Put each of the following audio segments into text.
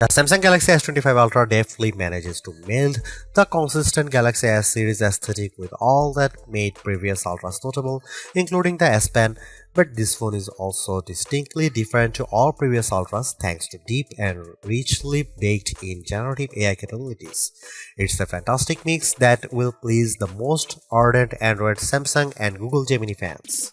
The Samsung Galaxy S25 Ultra deftly manages to meld the consistent Galaxy S series aesthetic with all that made previous Ultras notable, including the S Pen, but this phone is also distinctly different to all previous Ultras thanks to deep and richly baked in generative AI capabilities. It's a fantastic mix that will please the most ardent Android, Samsung and Google Gemini fans.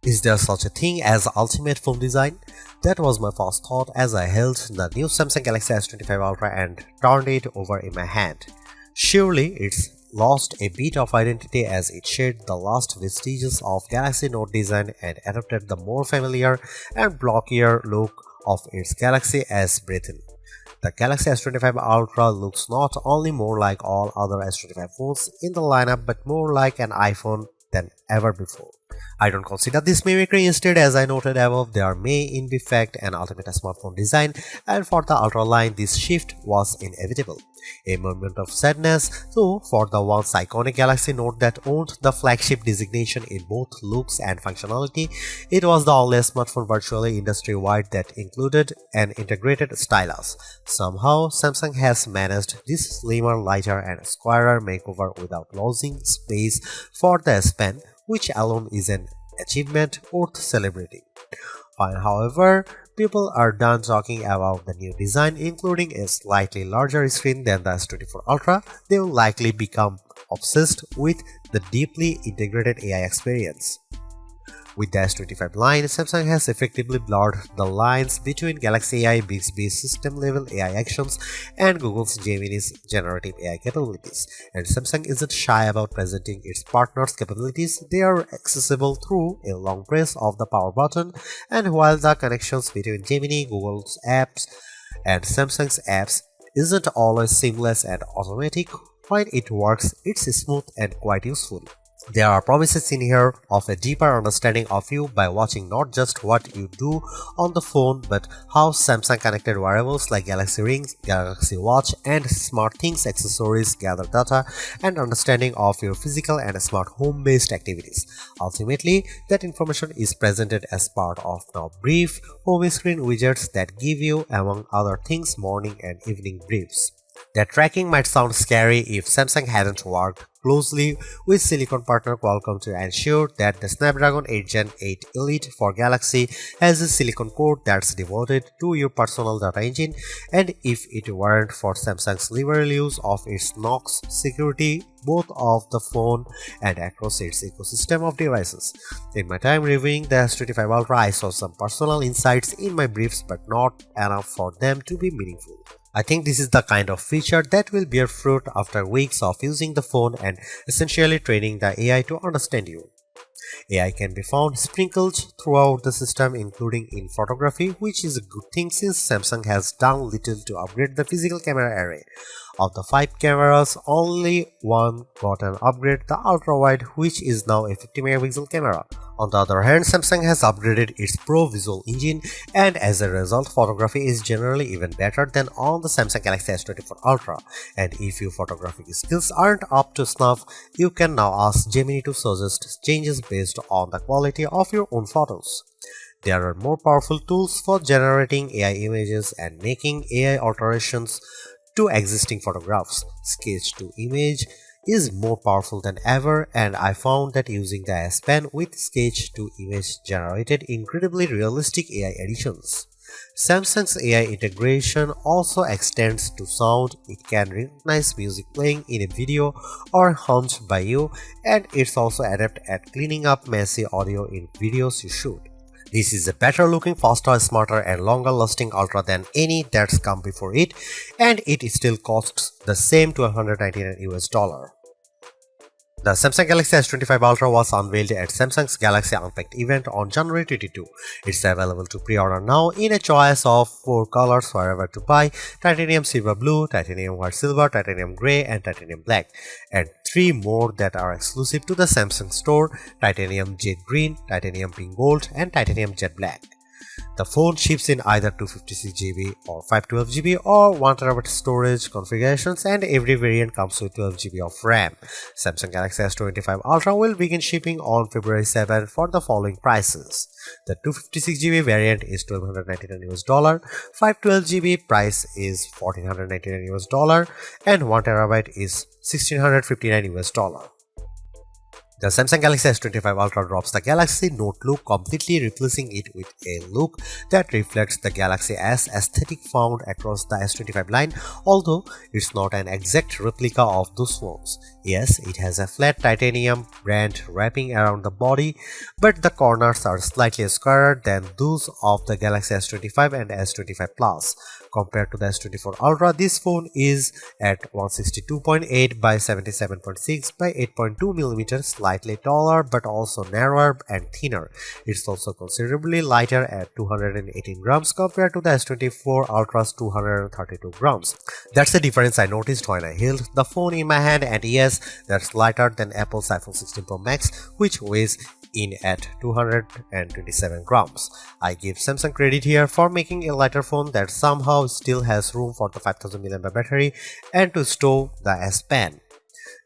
Is there such a thing as ultimate phone design? That was my first thought as I held the new Samsung Galaxy S25 Ultra and turned it over in my hand. Surely it's lost a bit of identity as it shed the last vestiges of Galaxy Note design and adopted the more familiar and blockier look of its Galaxy S Breathin. The Galaxy S25 Ultra looks not only more like all other S25 phones in the lineup but more like an iPhone than ever before. I don't consider this mimicry. Instead, as I noted above, there may in fact an ultimate smartphone design, and for the Ultra line this shift was inevitable. A moment of sadness, though, for the once iconic Galaxy Note that owned the flagship designation in both looks and functionality. It was the only smartphone virtually industry-wide that included an integrated stylus. Somehow, Samsung has managed this slimmer, lighter and squarer makeover without losing space for the S Pen, which alone is an achievement worth celebrating. Fine, however, people are done talking about the new design, including a slightly larger screen than the S24 Ultra. They will likely become obsessed with the deeply integrated AI experience. With the S25 line, Samsung has effectively blurred the lines between Galaxy AI Bixby's system-level AI actions and Google's Gemini's generative AI capabilities, and Samsung isn't shy about presenting its partners' capabilities. They are accessible through a long press of the power button, and while the connections between Gemini, Google's apps, and Samsung's apps isn't always seamless and automatic, when it works, it's smooth and quite useful. There are promises in here of a deeper understanding of you by watching not just what you do on the phone but how Samsung connected wearables like Galaxy Rings, Galaxy Watch and SmartThings accessories gather data and understanding of your physical and smart home-based activities. Ultimately, that information is presented as part of now brief home screen widgets that give you, among other things, morning and evening briefs. That tracking might sound scary if Samsung hadn't worked closely with silicon partner Qualcomm to ensure that the Snapdragon 8 Gen 8 Elite for Galaxy has a silicon core that's devoted to your personal data engine, and if it weren't for Samsung's liberal use of its Knox security both of the phone and across its ecosystem of devices. In my time reviewing the S25 Ultra, I saw some personal insights in my briefs but not enough for them to be meaningful. I think this is the kind of feature that will bear fruit after weeks of using the phone and essentially training the AI to understand you. AI can be found sprinkled throughout the system, including in photography, which is a good thing since Samsung has done little to upgrade the physical camera array. Of the 5 cameras, only one got an upgrade, the ultra-wide, which is now a 50 megapixel camera. On the other hand, Samsung has upgraded its Pro Visual engine, and as a result, photography is generally even better than on the Samsung Galaxy S24 Ultra. And if your photographic skills aren't up to snuff, you can now ask Gemini to suggest changes based on the quality of your own photos. There are more powerful tools for generating AI images and making AI alterations to existing photographs. Sketch to image is more powerful than ever, and I found that using the S Pen with sketch to image generated incredibly realistic AI editions. Samsung's AI integration also extends to sound. It can recognize music playing in a video or hummed by you, and it's also adept at cleaning up messy audio in videos you shoot. This is a better looking, faster, smarter and longer lasting Ultra than any that's come before it, and it still costs the same $199 US. The Samsung Galaxy S25 Ultra was unveiled at Samsung's Galaxy Unpacked event on January 22. It's available to pre-order now in a choice of 4 colors wherever to buy: titanium silver blue, titanium white silver, titanium grey and titanium black, and 3 more that are exclusive to the Samsung store: titanium jade green, titanium pink gold and titanium jet black. The phone ships in either 256GB or 512GB or 1TB storage configurations, and every variant comes with 12GB of RAM. Samsung Galaxy S25 Ultra will begin shipping on February 7 for the following prices. The 256GB variant is $1,299 US, 512GB price is $1,499 US, and 1TB is $1,659 US. The Samsung Galaxy S25 Ultra drops the Galaxy Note look, completely replacing it with a look that reflects the Galaxy S aesthetic found across the S25 line, although it's not an exact replica of those phones. Yes, it has a flat titanium band wrapping around the body, but the corners are slightly squarer than those of the Galaxy S25 and S25 Plus. Compared to the S24 Ultra, this phone is at 162.8 by 77.6 by 8.2mm, slightly taller but also narrower and thinner. It's also considerably lighter at 218 grams compared to the S24 Ultra's 232 grams. That's the difference I noticed when I held the phone in my hand, and yes, that's lighter than Apple's iPhone 16 Pro Max, which weighs in at 227 grams. I give Samsung credit here for making a lighter phone that somehow still has room for the 5000 mAh battery and to store the S Pen.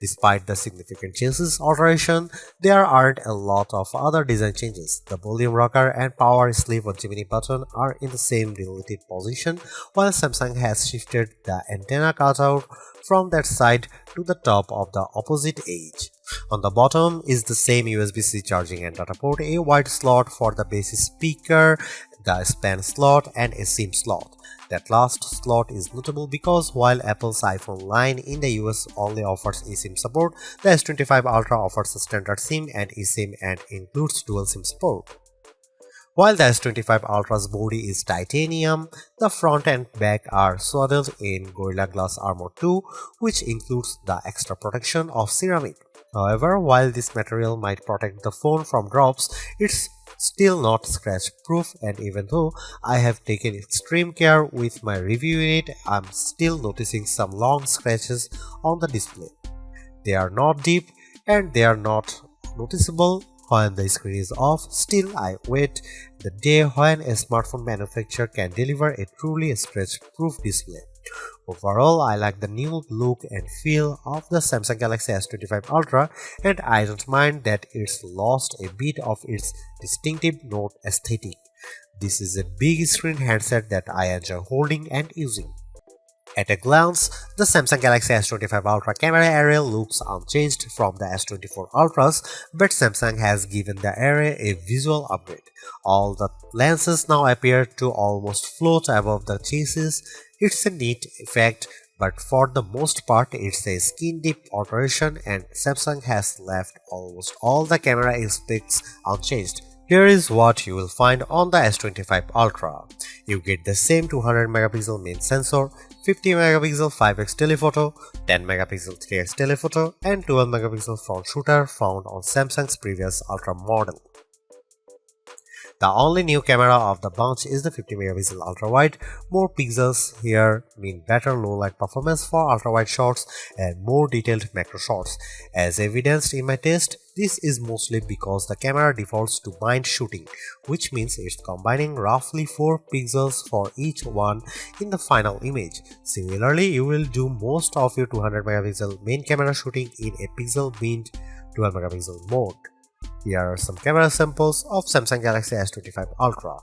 Despite the significant changes alteration, there aren't a lot of other design changes. The volume rocker and power sleeve on Gemini button are in the same relative position, while Samsung has shifted the antenna cutout from that side to the top of the opposite edge. On the bottom is the same USB-C charging and data port, a wide slot for the base speaker, the span slot, and a SIM slot. That last slot is notable because while Apple's iPhone line in the US only offers eSIM support, the S25 Ultra offers a standard SIM and eSIM and includes dual SIM support. While the S25 Ultra's body is titanium, the front and back are swaddled in Gorilla Glass Armor 2, which includes the extra protection of ceramic. However, while this material might protect the phone from drops, it's still not scratch proof, and even though I have taken extreme care with my review unit, I'm still noticing some long scratches on the display. They are not deep and they are not noticeable when the screen is off. Still, I wait the day when a smartphone manufacturer can deliver a truly scratch-proof display. Overall, I like the new look and feel of the Samsung Galaxy S25 Ultra, and I don't mind that it's lost a bit of its distinctive Note aesthetic. This is a big screen handset that I enjoy holding and using. At a glance, the Samsung Galaxy S25 Ultra camera area looks unchanged from the S24 Ultras, but Samsung has given the array a visual upgrade. All the lenses now appear to almost float above the chassis. It's a neat effect, but for the most part it's a skin-deep alteration, and Samsung has left almost all the camera aspects unchanged. Here is what you will find on the S25 Ultra. You get the same 200 megapixel main sensor, 50 megapixel 5x telephoto, 10 megapixel 3x telephoto, and 12 megapixel front shooter found on Samsung's previous Ultra model. The only new camera of the bunch is the 50 megapixel ultra wide. More pixels here mean better low light performance for ultra wide shots and more detailed macro shots. As evidenced in my test, this is mostly because the camera defaults to bind shooting, which means it's combining roughly 4 pixels for each one in the final image. Similarly, you will do most of your 200 megapixel main camera shooting in a pixel binned 12 megapixel mode. Here are some camera samples of Samsung Galaxy S25 Ultra.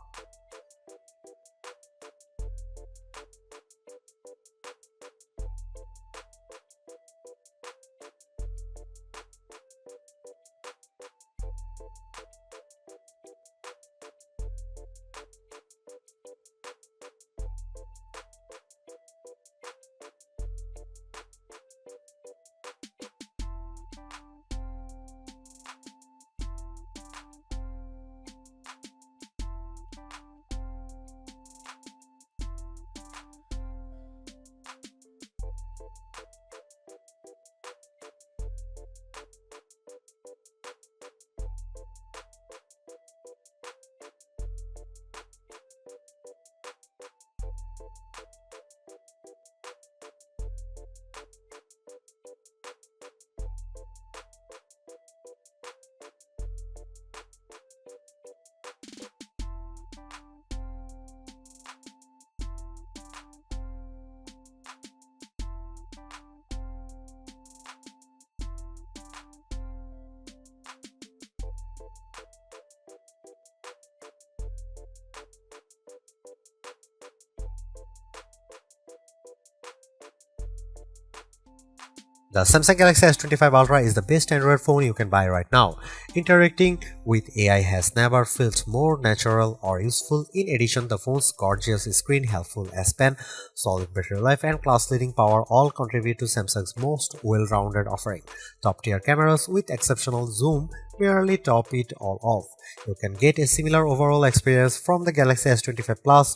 The Samsung Galaxy S25 Ultra is the best Android phone you can buy right now. Interacting with AI has never felt more natural or useful. In addition, the phone's gorgeous screen, helpful S Pen, solid battery life, and class-leading power all contribute to Samsung's most well-rounded offering. Top-tier cameras with exceptional zoom merely top it all off. You can get a similar overall experience from the Galaxy S25 Plus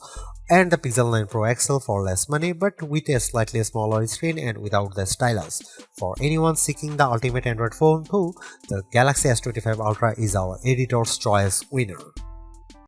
and the Pixel 9 Pro XL for less money, but with a slightly smaller screen and without the stylus. For anyone seeking the ultimate Android phone too, the Galaxy S25 Ultra is our editor's choice winner.